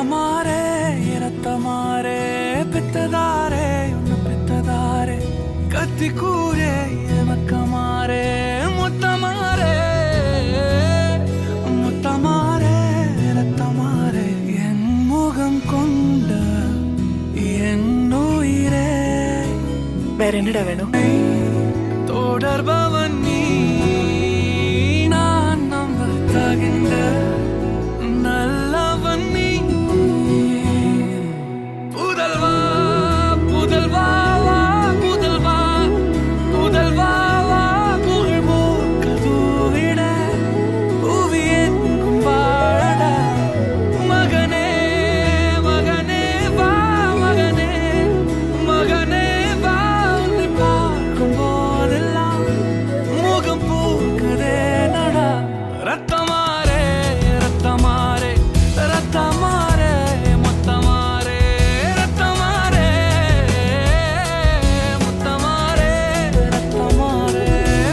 ரத்தமாரே ரத்தமாரே பித்ததாரே உன்னை பித்ததாரே கத்தி கூரே மக்கமாரே முத்தமாரே முத்தமாரே ரத்தமாரே என் முகம் கொண்ட என் உயிரே வேற என்னடா வேணும்? தொடர்பவன் நீ நான் நம்ப தகின்ற நல்லவன் நீ புதல்வா புதல்வா புதல்வா புதல்வா புகழ்வோர் கதூவிட புவியெங்கும் வாழட மகனே மகனே வா மகனே மகனே வா உன்னை பார்க்கும் போதெல்லாம் முகம் பூக்குதே நடா ரத்தமாரே ரத்தமாரே ரத்தமாரே முத்தமாரே ரத்தமாரே முத்தமாரே ரத்தமாரே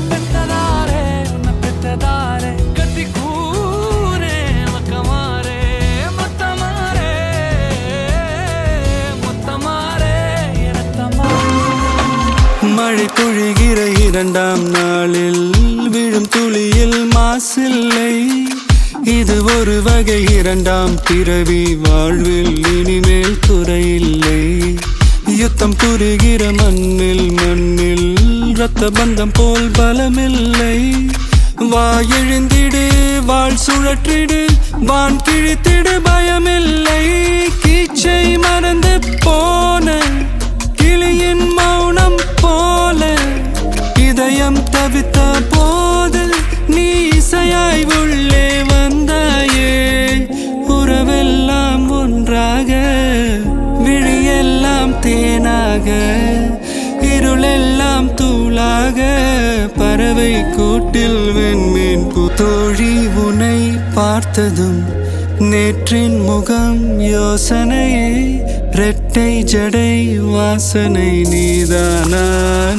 பெத்ததாரே உன்னை பெத்ததாரே கத்தி கூரே மக்கமாரே முத்தமாரே முத்தமாரே ரத்தமாரே மழை பொழிகிற இரண்டாம் நாளில் விழும் துளியில் மாசில்லை. இது ஒரு வகை இரண்டாம் பிறவி வாழ்வில் இனிமேல் குறையில்லை. யுத்தம் புரிகிற மண்ணில் மண்ணில் இரத்த பந்தம் போல் பலமில்லை. வா எழுந்திடு வாழ் சுழற்றிடு வான் கிழித்திடு பயமில்லை. கீச்சை மறந்து போன கிளியின் மௌனம் போல இதயம் தவித்த போது நீ இசையாய் உள்ளே வந்தாயே. உறவெல்லாம் ஒன்றாக விழியெல்லாம் தேனாக இருளெல்லாம் தூளாக பறவை கூட்டில் வெண்மீன் தோழி உனை பார்த்ததும் நேற்றின் முகம் யோசனையே. ரெட்டை ஜடை வாசனை நீதானா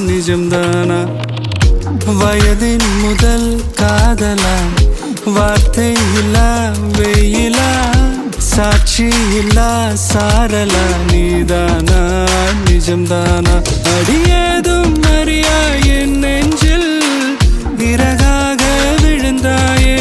நிஜம்தானா? வயதின் முதல் காதலா வார்த்தை இல்லா வெயிலா சாட்சி இல்லா சாரலா நீதானா நிஜம்தானா? அடியேதும் அறியா என் நெஞ்சில் இறகாக விழுந்தாயே.